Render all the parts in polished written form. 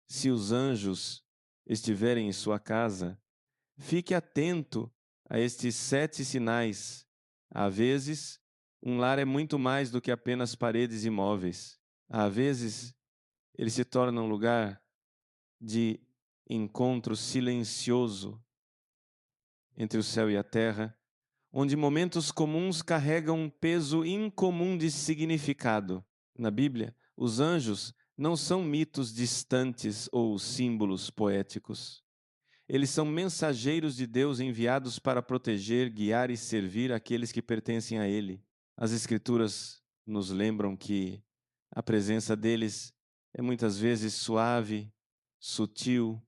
Se os anjos estiverem em sua casa, fique atento a estes 7 sinais. Às vezes, um lar é muito mais do que apenas paredes e móveis. Às vezes, ele se torna um lugar de encontro silencioso entre o céu e a terra, onde momentos comuns carregam um peso incomum de significado. Na Bíblia, os anjos não são mitos distantes ou símbolos poéticos. Eles são mensageiros de Deus enviados para proteger, guiar e servir aqueles que pertencem a Ele. As Escrituras nos lembram que a presença deles é muitas vezes suave, sutil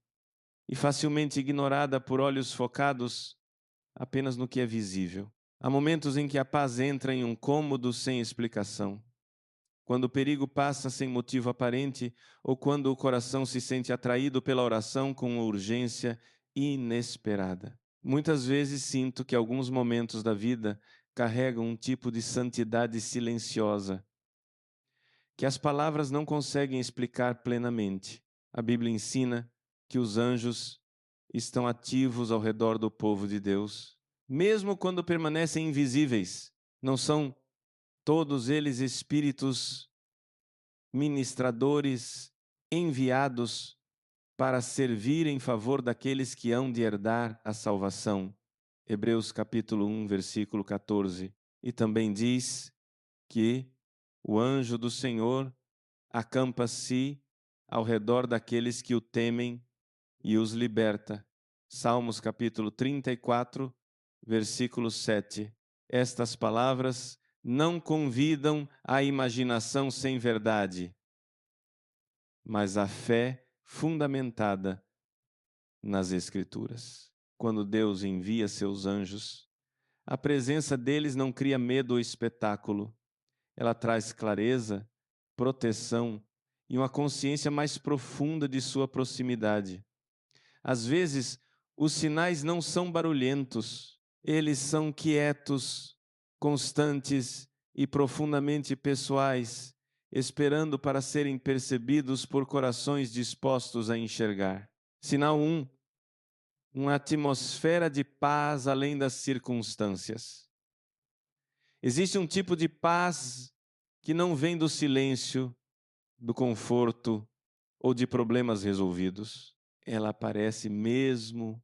e facilmente ignorada por olhos focados apenas no que é visível. Há momentos em que a paz entra em um cômodo sem explicação, quando o perigo passa sem motivo aparente ou quando o coração se sente atraído pela oração com uma urgência inesperada. Muitas vezes sinto que alguns momentos da vida carregam um tipo de santidade silenciosa, que as palavras não conseguem explicar plenamente. A Bíblia ensina que os anjos estão ativos ao redor do povo de Deus, mesmo quando permanecem invisíveis. Não são todos eles espíritos ministradores enviados para servir em favor daqueles que hão de herdar a salvação. Hebreus capítulo 1, versículo 14. E também diz que o anjo do Senhor acampa-se ao redor daqueles que o temem e os liberta. Salmos capítulo 34, versículo 7. Estas palavras não convidam à imaginação sem verdade, mas à fé fundamentada nas Escrituras. Quando Deus envia seus anjos, a presença deles não cria medo ou espetáculo. Ela traz clareza, proteção e uma consciência mais profunda de sua proximidade. Às vezes, os sinais não são barulhentos, eles são quietos, constantes e profundamente pessoais, esperando para serem percebidos por corações dispostos a enxergar. Sinal 1. Uma atmosfera de paz além das circunstâncias. Existe um tipo de paz que não vem do silêncio, do conforto ou de problemas resolvidos. Ela aparece mesmo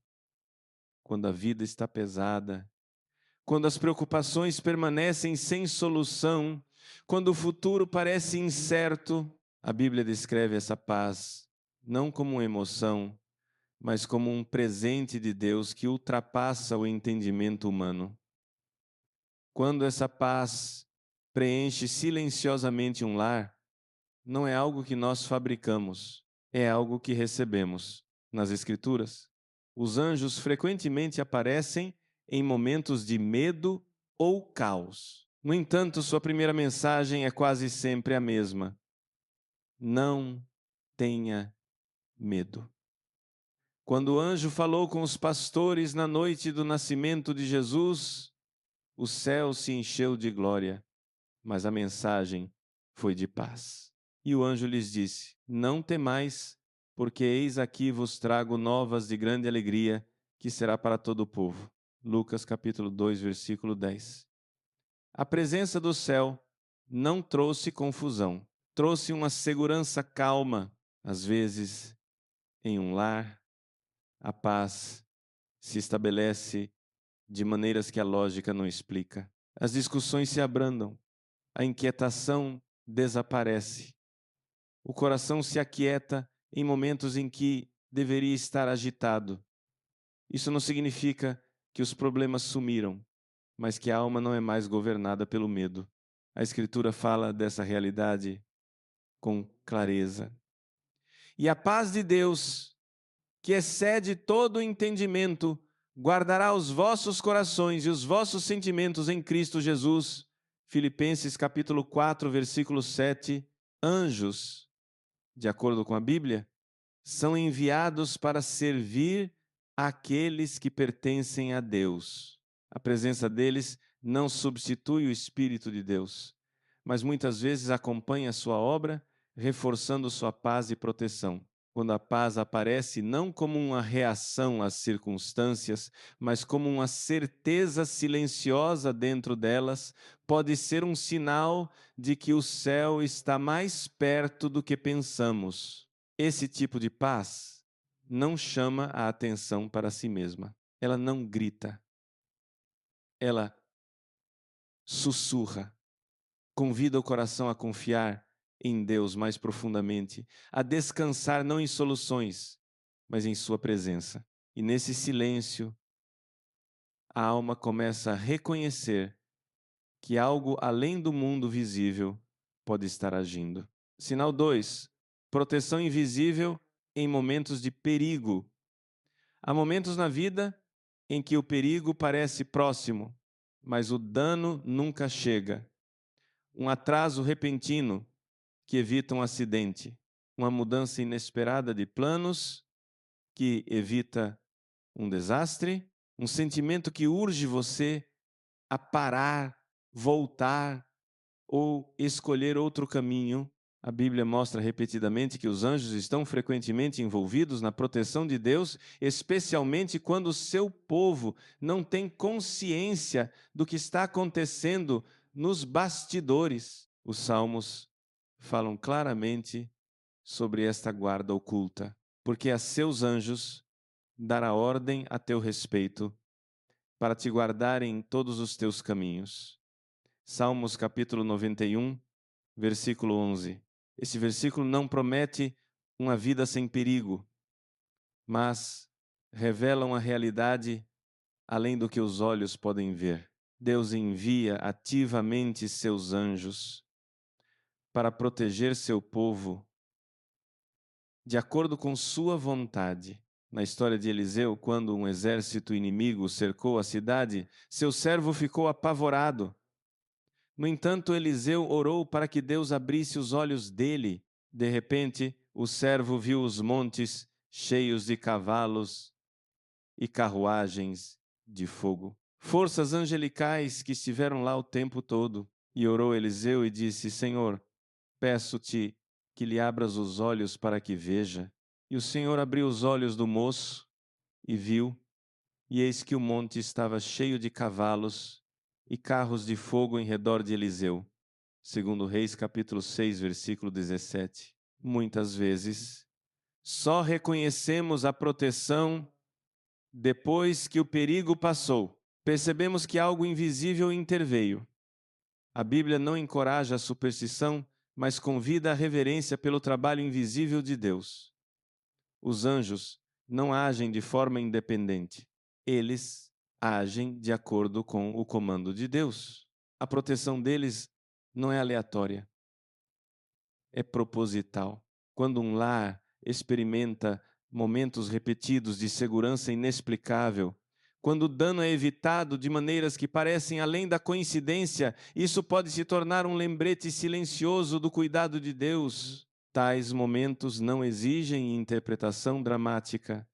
quando a vida está pesada, quando as preocupações permanecem sem solução, quando o futuro parece incerto. A Bíblia descreve essa paz não como uma emoção, mas como um presente de Deus que ultrapassa o entendimento humano. Quando essa paz preenche silenciosamente um lar, não é algo que nós fabricamos, é algo que recebemos. Nas Escrituras, os anjos frequentemente aparecem em momentos de medo ou caos. No entanto, sua primeira mensagem é quase sempre a mesma: não tenha medo. Quando o anjo falou com os pastores na noite do nascimento de Jesus, o céu se encheu de glória, mas a mensagem foi de paz. E o anjo lhes disse: não temais, porque eis aqui vos trago novas de grande alegria, que será para todo o povo. Lucas capítulo 2, versículo 10. A presença do céu não trouxe confusão, trouxe uma segurança calma. Às vezes, em um lar, a paz se estabelece de maneiras que a lógica não explica. As discussões se abrandam, a inquietação desaparece. O coração se aquieta em momentos em que deveria estar agitado. Isso não significa que os problemas sumiram, mas que a alma não é mais governada pelo medo. A Escritura fala dessa realidade com clareza. E a paz de Deus, que excede todo o entendimento, guardará os vossos corações e os vossos sentimentos em Cristo Jesus. Filipenses capítulo 4, versículo 7. Anjos, de acordo com a Bíblia, são enviados para servir aqueles que pertencem a Deus. A presença deles não substitui o Espírito de Deus, mas muitas vezes acompanha a sua obra, reforçando sua paz e proteção. quando a paz aparece não como uma reação às circunstâncias, mas como uma certeza silenciosa dentro delas, pode ser um sinal de que o céu está mais perto do que pensamos. Esse tipo de paz não chama a atenção para si mesma. Ela não grita. Ela sussurra. Convida o coração a confiar em Deus mais profundamente, a descansar não em soluções, mas em sua presença. E nesse silêncio, a alma começa a reconhecer que algo além do mundo visível pode estar agindo. Sinal 2. Proteção invisível em momentos de perigo. Há momentos na vida em que o perigo parece próximo, mas o dano nunca chega. Um atraso repentino que evita um acidente, uma mudança inesperada de planos que evita um desastre, um sentimento que urge você a parar, voltar ou escolher outro caminho. A Bíblia mostra repetidamente que os anjos estão frequentemente envolvidos na proteção de Deus, especialmente quando o seu povo não tem consciência do que está acontecendo nos bastidores. Os salmos falam claramente sobre esta guarda oculta, porque a seus anjos dará ordem a teu respeito, para te guardar em todos os teus caminhos. Salmos capítulo 91, versículo 11. Esse versículo não promete uma vida sem perigo, mas revela uma realidade além do que os olhos podem ver. Deus envia ativamente seus anjos para proteger seu povo de acordo com sua vontade. Na história de Eliseu, quando um exército inimigo cercou a cidade, seu servo ficou apavorado. No entanto, Eliseu orou para que Deus abrisse os olhos dele. De repente, o servo viu os montes cheios de cavalos e carruagens de fogo. Forças angelicais que estiveram lá o tempo todo. E orou Eliseu e disse: Senhor, peço-te que lhe abras os olhos para que veja. E o Senhor abriu os olhos do moço e viu, e eis que o monte estava cheio de cavalos e carros de fogo em redor de Eliseu. Segundo Reis, capítulo 6, versículo 17. Muitas vezes, só reconhecemos a proteção depois que o perigo passou. Percebemos que algo invisível interveio. A Bíblia não encoraja a superstição, mas convida a reverência pelo trabalho invisível de Deus. Os anjos não agem de forma independente. Eles agem de acordo com o comando de Deus. A proteção deles não é aleatória, é proposital. Quando um lar experimenta momentos repetidos de segurança inexplicável, quando o dano é evitado de maneiras que parecem além da coincidência, isso pode se tornar um lembrete silencioso do cuidado de Deus. Tais momentos não exigem interpretação dramática.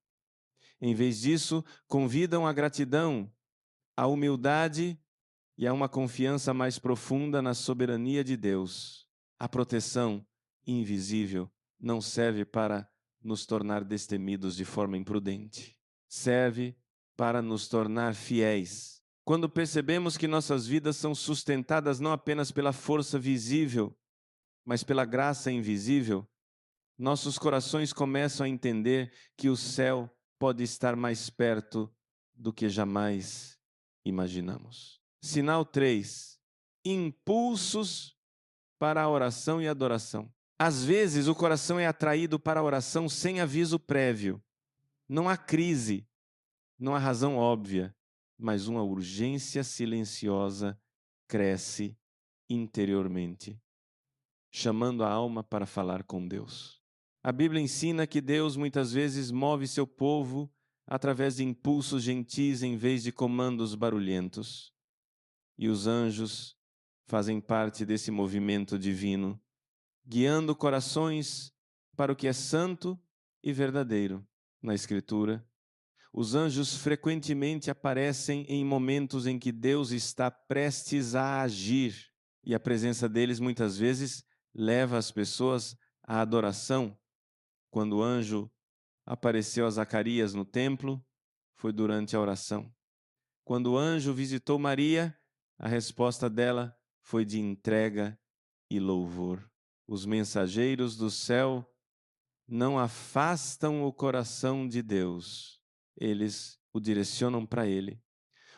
Em vez disso, convidam à gratidão, à humildade e a uma confiança mais profunda na soberania de Deus. A proteção invisível não serve para nos tornar destemidos de forma imprudente. Serve para nos tornar fiéis. Quando percebemos que nossas vidas são sustentadas não apenas pela força visível, mas pela graça invisível, nossos corações começam a entender que o céu pode estar mais perto do que jamais imaginamos. Sinal 3. Impulsos para a oração e adoração. Às vezes, o coração é atraído para a oração sem aviso prévio. Não há crise, não há razão óbvia, mas uma urgência silenciosa cresce interiormente, chamando a alma para falar com Deus. A Bíblia ensina que Deus muitas vezes move seu povo através de impulsos gentis em vez de comandos barulhentos. E os anjos fazem parte desse movimento divino, guiando corações para o que é santo e verdadeiro. Na Escritura, os anjos frequentemente aparecem em momentos em que Deus está prestes a agir, e a presença deles muitas vezes leva as pessoas à adoração, Quando o anjo apareceu a Zacarias no templo, foi durante a oração. Quando o anjo visitou Maria, a resposta dela foi de entrega e louvor. Os mensageiros do céu não afastam o coração de Deus, eles o direcionam para Ele.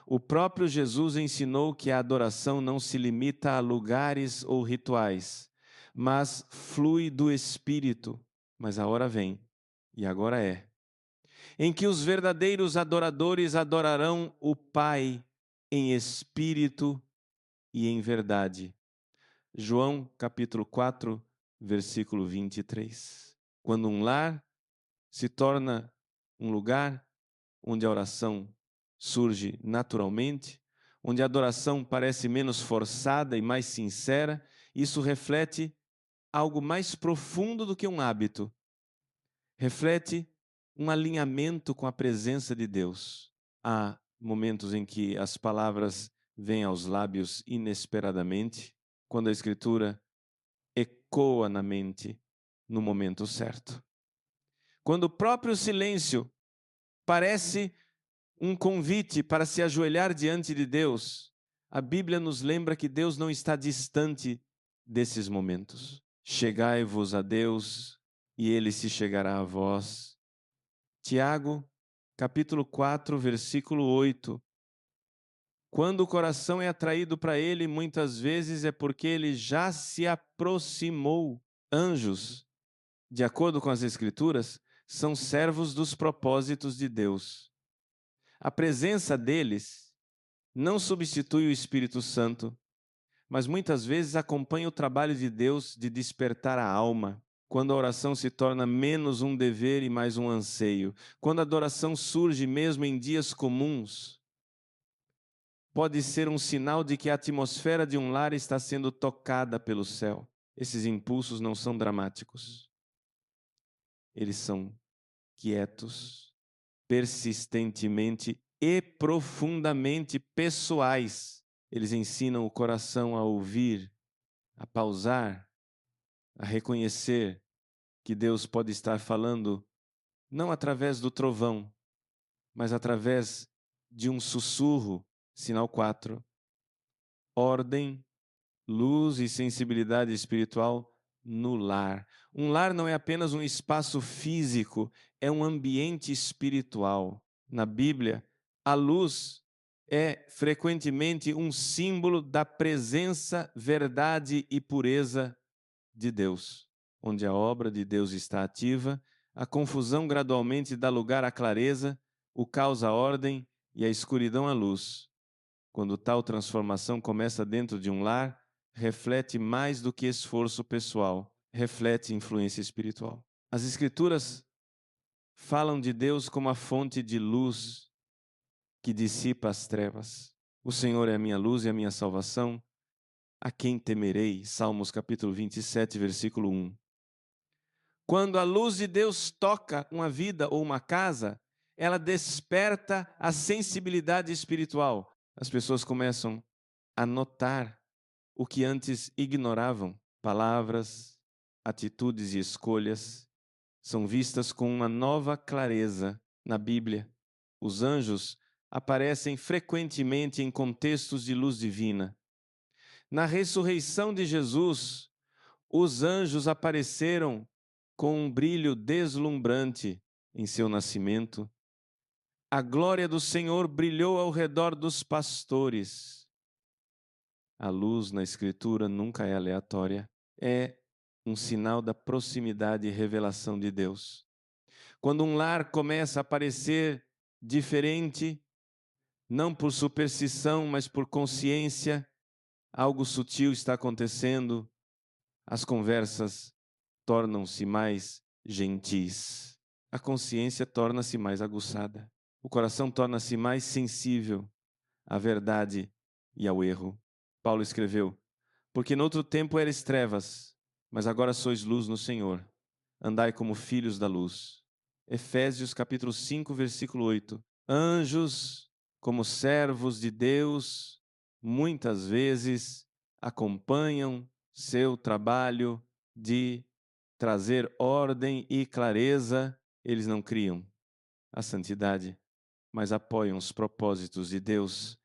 O próprio Jesus ensinou que a adoração não se limita a lugares ou rituais, mas flui do Espírito. Mas a hora vem, e agora é, em que os verdadeiros adoradores adorarão o Pai em espírito e em verdade. João capítulo 4, versículo 23. Quando um lar se torna um lugar onde a oração surge naturalmente, onde a adoração parece menos forçada e mais sincera, isso reflete algo mais profundo do que um hábito. Reflete um alinhamento com a presença de Deus. Há momentos em que as palavras vêm aos lábios inesperadamente, quando a Escritura ecoa na mente no momento certo. Quando o próprio silêncio parece um convite para se ajoelhar diante de Deus, a Bíblia nos lembra que Deus não está distante desses momentos. Chegai-vos a Deus e Ele se chegará a vós. Tiago, capítulo 4, versículo 8. Quando o coração é atraído para Ele, muitas vezes é porque Ele já se aproximou. Anjos, de acordo com as Escrituras, são servos dos propósitos de Deus. A presença deles não substitui o Espírito Santo, mas muitas vezes acompanha o trabalho de Deus de despertar a alma, quando a oração se torna menos um dever e mais um anseio, quando a adoração surge mesmo em dias comuns, pode ser um sinal de que a atmosfera de um lar está sendo tocada pelo céu. Esses impulsos não são dramáticos, eles são quietos, persistentemente e profundamente pessoais. Eles ensinam o coração a ouvir, a pausar, a reconhecer que Deus pode estar falando não através do trovão, mas através de um sussurro, sinal 4. Ordem, luz e sensibilidade espiritual no lar. Um lar não é apenas um espaço físico, é um ambiente espiritual. Na Bíblia, a luz é frequentemente um símbolo da presença, verdade e pureza de Deus. Onde a obra de Deus está ativa, a confusão gradualmente dá lugar à clareza, o caos à ordem e a escuridão à luz. Quando tal transformação começa dentro de um lar, reflete mais do que esforço pessoal, reflete influência espiritual. As Escrituras falam de Deus como a fonte de luz que dissipa as trevas. O Senhor é a minha luz e a minha salvação. A quem temerei? Salmos capítulo 27, versículo 1. Quando a luz de Deus toca uma vida ou uma casa, ela desperta a sensibilidade espiritual. As pessoas começam a notar o que antes ignoravam. Palavras, atitudes e escolhas são vistas com uma nova clareza na Bíblia. Os anjos aparecem frequentemente em contextos de luz divina. Na ressurreição de Jesus, os anjos apareceram com um brilho deslumbrante em seu nascimento. A glória do Senhor brilhou ao redor dos pastores. A luz na Escritura nunca é aleatória, é um sinal da proximidade e revelação de Deus. Quando um lar começa a parecer diferente, não por superstição, mas por consciência, algo sutil está acontecendo, as conversas tornam-se mais gentis, a consciência torna-se mais aguçada, o coração torna-se mais sensível à verdade e ao erro. Paulo escreveu: porque noutro tempo eres trevas, mas agora sois luz no Senhor. Andai como filhos da luz. Efésios capítulo 5, versículo 8. Anjos, como servos de Deus, muitas vezes acompanham seu trabalho de trazer ordem e clareza, eles não criam a santidade, mas apoiam os propósitos de Deus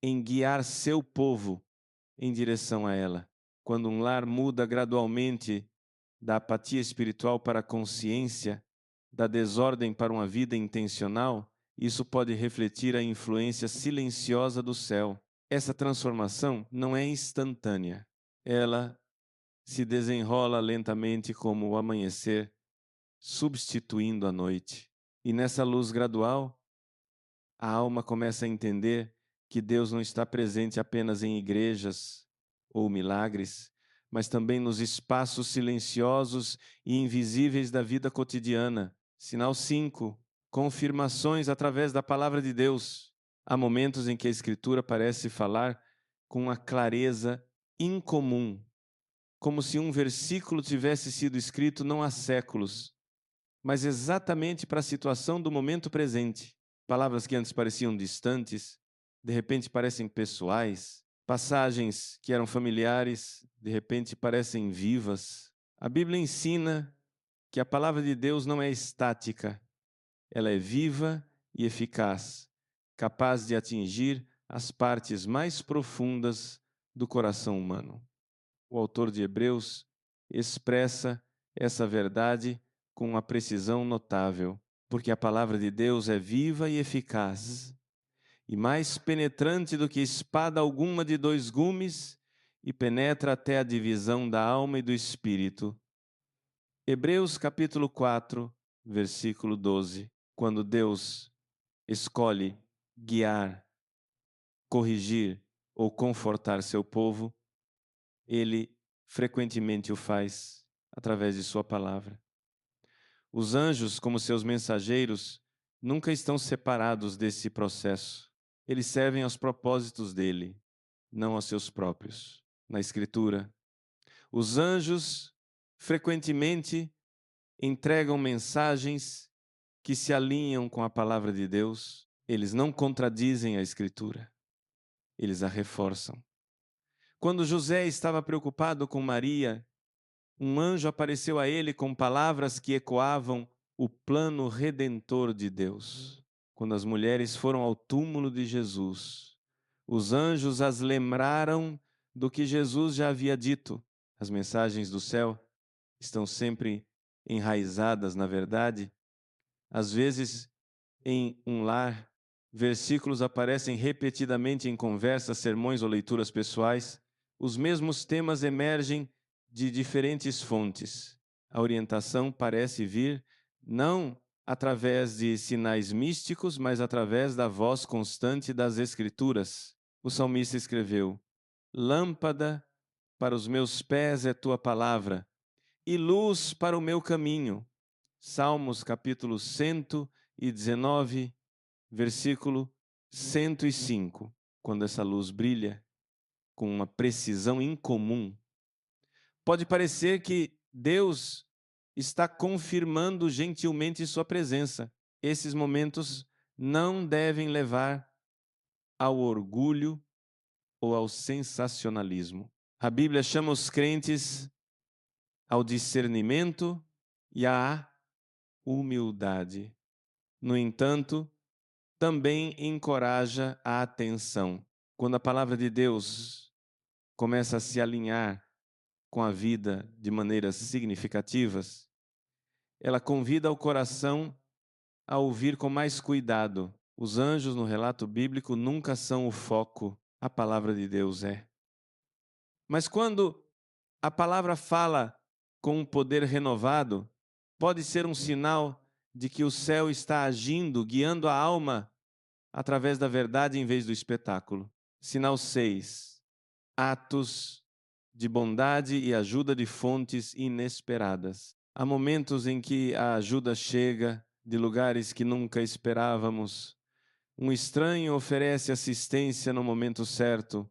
em guiar seu povo em direção a ela. Quando um lar muda gradualmente da apatia espiritual para a consciência, da desordem para uma vida intencional, isso pode refletir a influência silenciosa do céu. Essa transformação não é instantânea. Ela se desenrola lentamente como o amanhecer, substituindo a noite. E nessa luz gradual, a alma começa a entender que Deus não está presente apenas em igrejas ou milagres, mas também nos espaços silenciosos e invisíveis da vida cotidiana. Sinal 5. Confirmações através da palavra de Deus. Há momentos em que a Escritura parece falar com uma clareza incomum, como se um versículo tivesse sido escrito não há séculos, mas exatamente para a situação do momento presente. Palavras que antes pareciam distantes, de repente parecem pessoais. Passagens que eram familiares, de repente parecem vivas. A Bíblia ensina que a palavra de Deus não é estática. Ela é viva e eficaz, capaz de atingir as partes mais profundas do coração humano. O autor de Hebreus expressa essa verdade com uma precisão notável, porque a palavra de Deus é viva e eficaz, e mais penetrante do que espada alguma de dois gumes, e penetra até a divisão da alma e do espírito. Hebreus capítulo 4, versículo 12. Quando Deus escolhe guiar, corrigir ou confortar seu povo, Ele frequentemente o faz através de sua palavra. Os anjos, como seus mensageiros, nunca estão separados desse processo. Eles servem aos propósitos dele, não aos seus próprios. Na Escritura, os anjos frequentemente entregam mensagens que se alinham com a palavra de Deus. Eles não contradizem a Escritura, eles a reforçam. Quando José estava preocupado com Maria, um anjo apareceu a ele com palavras que ecoavam o plano redentor de Deus. Quando as mulheres foram ao túmulo de Jesus, os anjos as lembraram do que Jesus já havia dito. As mensagens do céu estão sempre enraizadas na verdade. Às vezes, em um lar, versículos aparecem repetidamente em conversas, sermões ou leituras pessoais. Os mesmos temas emergem de diferentes fontes. A orientação parece vir não através de sinais místicos, mas através da voz constante das Escrituras. O salmista escreveu: Lâmpada para os meus pés é tua palavra, e luz para o meu caminho. Salmos capítulo 119, versículo 105. Quando essa luz brilha com uma precisão incomum, pode parecer que Deus está confirmando gentilmente sua presença. Esses momentos não devem levar ao orgulho ou ao sensacionalismo. A Bíblia chama os crentes ao discernimento e à humildade. No entanto, também encoraja a atenção. Quando a palavra de Deus começa a se alinhar com a vida de maneiras significativas, ela convida o coração a ouvir com mais cuidado. Os anjos no relato bíblico nunca são o foco, a palavra de Deus é. Mas quando a palavra fala com um poder renovado, pode ser um sinal de que o céu está agindo, guiando a alma através da verdade em vez do espetáculo. Sinal 6. Atos de bondade e ajuda de fontes inesperadas. Há momentos em que a ajuda chega de lugares que nunca esperávamos. Um estranho oferece assistência no momento certo.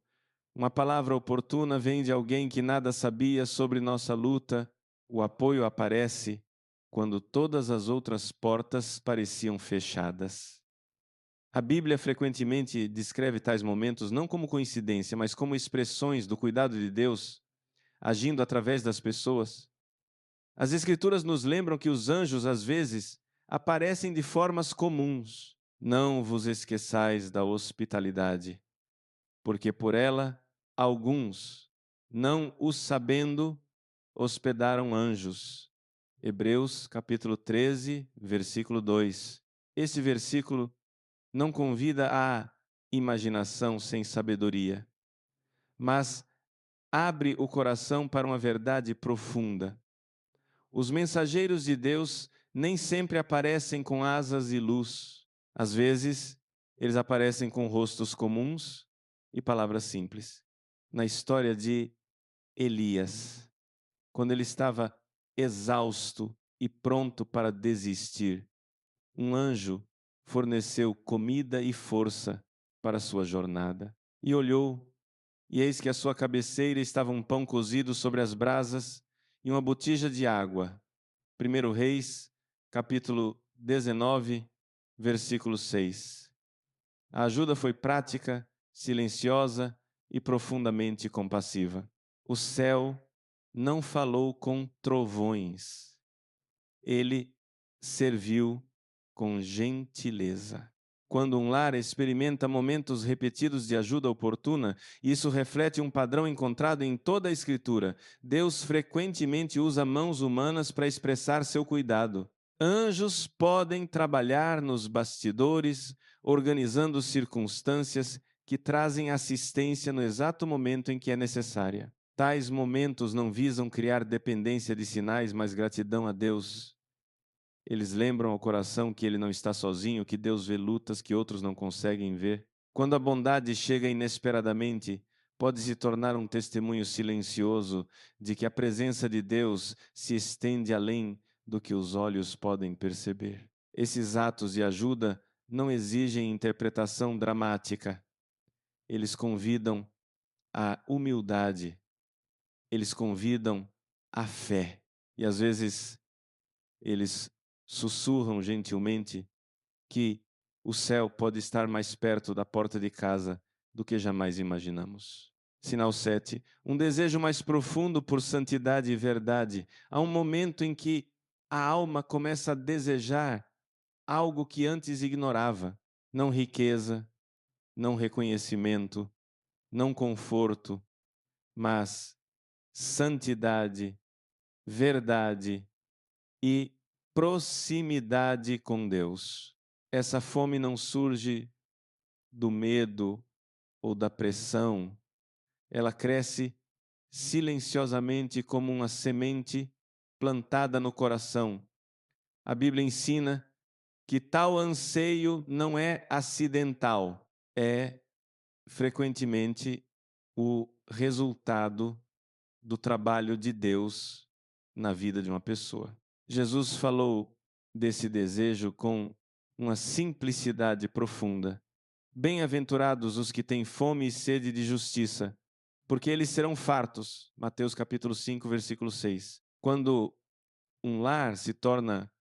Uma palavra oportuna vem de alguém que nada sabia sobre nossa luta. O apoio aparece quando todas as outras portas pareciam fechadas. A Bíblia frequentemente descreve tais momentos não como coincidência, mas como expressões do cuidado de Deus agindo através das pessoas. As Escrituras nos lembram que os anjos, às vezes, aparecem de formas comuns. Não vos esqueçais da hospitalidade, porque por ela alguns, não o sabendo, hospedaram anjos. Hebreus capítulo 13, versículo 2. Esse versículo não convida à imaginação sem sabedoria, mas abre o coração para uma verdade profunda. Os mensageiros de Deus nem sempre aparecem com asas e luz. Às vezes, eles aparecem com rostos comuns e palavras simples. Na história de Elias, quando ele estava exausto e pronto para desistir, um anjo forneceu comida e força para a sua jornada. E olhou, e eis que à sua cabeceira estava um pão cozido sobre as brasas e uma botija de água. 1 Reis, capítulo 19, versículo 6. A ajuda foi prática, silenciosa e profundamente compassiva. O céu não falou com trovões. Ele serviu com gentileza. Quando um lar experimenta momentos repetidos de ajuda oportuna, isso reflete um padrão encontrado em toda a Escritura. Deus frequentemente usa mãos humanas para expressar seu cuidado. Anjos podem trabalhar nos bastidores, organizando circunstâncias que trazem assistência no exato momento em que é necessária. Tais momentos não visam criar dependência de sinais, mas gratidão a Deus. Eles lembram ao coração que ele não está sozinho, que Deus vê lutas que outros não conseguem ver. Quando a bondade chega inesperadamente, pode se tornar um testemunho silencioso de que a presença de Deus se estende além do que os olhos podem perceber. Esses atos de ajuda não exigem interpretação dramática. Eles convidam à humildade. Eles convidam à fé. E às vezes eles sussurram gentilmente que o céu pode estar mais perto da porta de casa do que jamais imaginamos. Sinal 7. Um desejo mais profundo por santidade e verdade. Há um momento em que a alma começa a desejar algo que antes ignorava. Não riqueza, não reconhecimento, não conforto, mas santidade, verdade e proximidade com Deus. Essa fome não surge do medo ou da pressão, ela cresce silenciosamente como uma semente plantada no coração. A Bíblia ensina que tal anseio não é acidental, é frequentemente o resultado do trabalho de Deus na vida de uma pessoa. Jesus falou desse desejo com uma simplicidade profunda. Bem-aventurados os que têm fome e sede de justiça, porque eles serão fartos. Mateus capítulo 5, versículo 6. Quando um lar se torna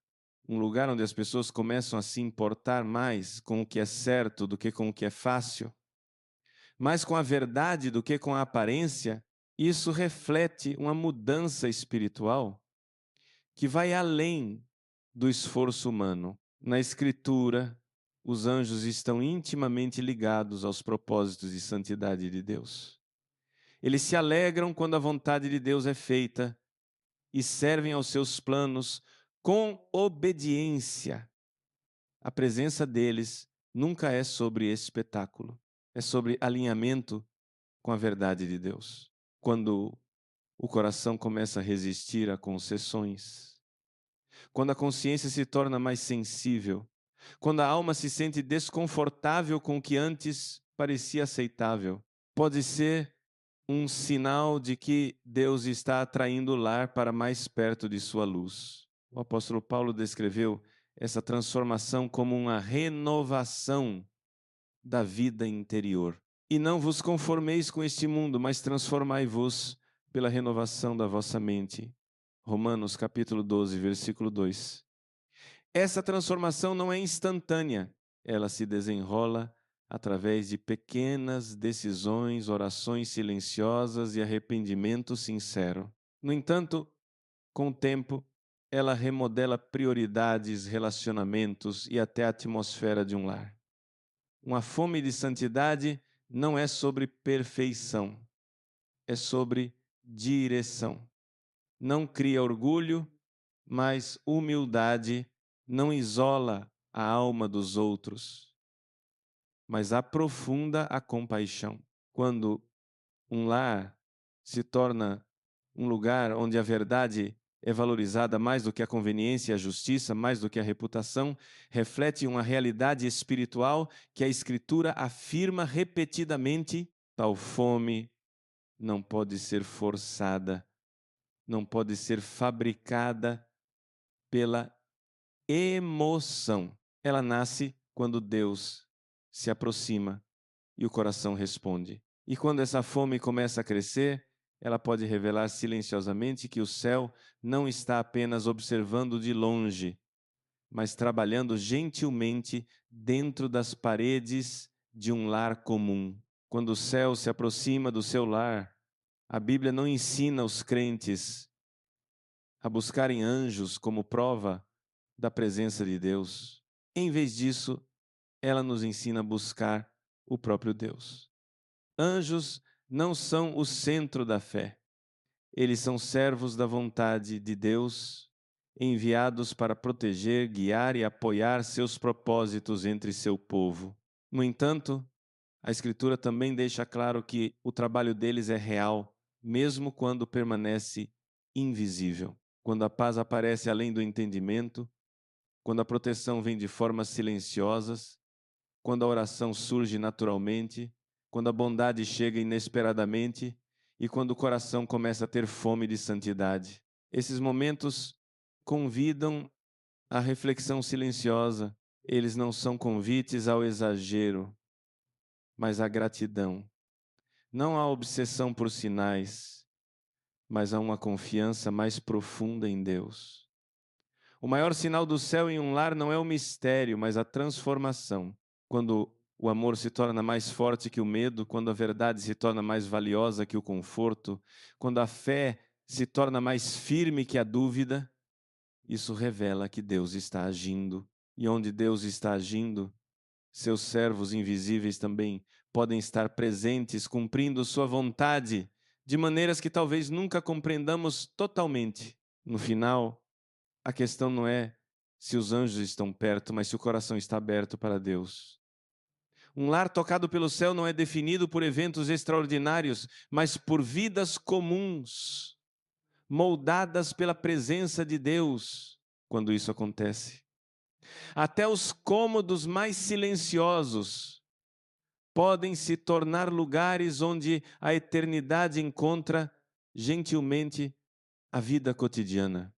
um lugar onde as pessoas começam a se importar mais com o que é certo do que com o que é fácil, mais com a verdade do que com a aparência, isso reflete uma mudança espiritual que vai além do esforço humano. Na Escritura, os anjos estão intimamente ligados aos propósitos de santidade de Deus. Eles se alegram quando a vontade de Deus é feita e servem aos seus planos com obediência. A presença deles nunca é sobre espetáculo, é sobre alinhamento com a verdade de Deus. Quando o coração começa a resistir a concessões, quando a consciência se torna mais sensível, quando a alma se sente desconfortável com o que antes parecia aceitável, pode ser um sinal de que Deus está atraindo o lar para mais perto de sua luz. O apóstolo Paulo descreveu essa transformação como uma renovação da vida interior. E não vos conformeis com este mundo, mas transformai-vos pela renovação da vossa mente. Romanos capítulo 12, versículo 2. Essa transformação não é instantânea, ela se desenrola através de pequenas decisões, orações silenciosas e arrependimento sincero. No entanto, Com o tempo, ela remodela prioridades, relacionamentos e até a atmosfera de um lar. Uma fome de santidade não é sobre perfeição, é sobre direção. Não cria orgulho, mas humildade não isola a alma dos outros, mas aprofunda a compaixão. Quando um lar se torna um lugar onde a verdade é valorizada mais do que a conveniência e a justiça, mais do que a reputação, reflete uma realidade espiritual que a Escritura afirma repetidamente: tal fome não pode ser forçada, não pode ser fabricada pela emoção. Ela nasce quando Deus se aproxima e o coração responde. E quando essa fome começa a crescer, ela pode revelar silenciosamente que o céu não está apenas observando de longe, mas trabalhando gentilmente dentro das paredes de um lar comum. Quando o céu se aproxima do seu lar, a Bíblia não ensina os crentes a buscarem anjos como prova da presença de Deus. Em vez disso, ela nos ensina a buscar o próprio Deus. Anjos não são o centro da fé. Eles são servos da vontade de Deus, enviados para proteger, guiar e apoiar seus propósitos entre seu povo. No entanto, a Escritura também deixa claro que o trabalho deles é real, mesmo quando permanece invisível. Quando a paz aparece além do entendimento, quando a proteção vem de formas silenciosas, quando a oração surge naturalmente, quando a bondade chega inesperadamente e quando o coração começa a ter fome de santidade. Esses momentos convidam à reflexão silenciosa. Eles não são convites ao exagero, mas à gratidão. Não à obsessão por sinais, mas a uma confiança mais profunda em Deus. O maior sinal do céu em um lar não é o mistério, mas a transformação. Quando o amor se torna mais forte que o medo, quando a verdade se torna mais valiosa que o conforto, quando a fé se torna mais firme que a dúvida, isso revela que Deus está agindo. E onde Deus está agindo, seus servos invisíveis também podem estar presentes, cumprindo sua vontade, de maneiras que talvez nunca compreendamos totalmente. No final, a questão não é se os anjos estão perto, mas se o coração está aberto para Deus. Um lar tocado pelo céu não é definido por eventos extraordinários, mas por vidas comuns, moldadas pela presença de Deus. Quando isso acontece, até os cômodos mais silenciosos podem se tornar lugares onde a eternidade encontra gentilmente a vida cotidiana.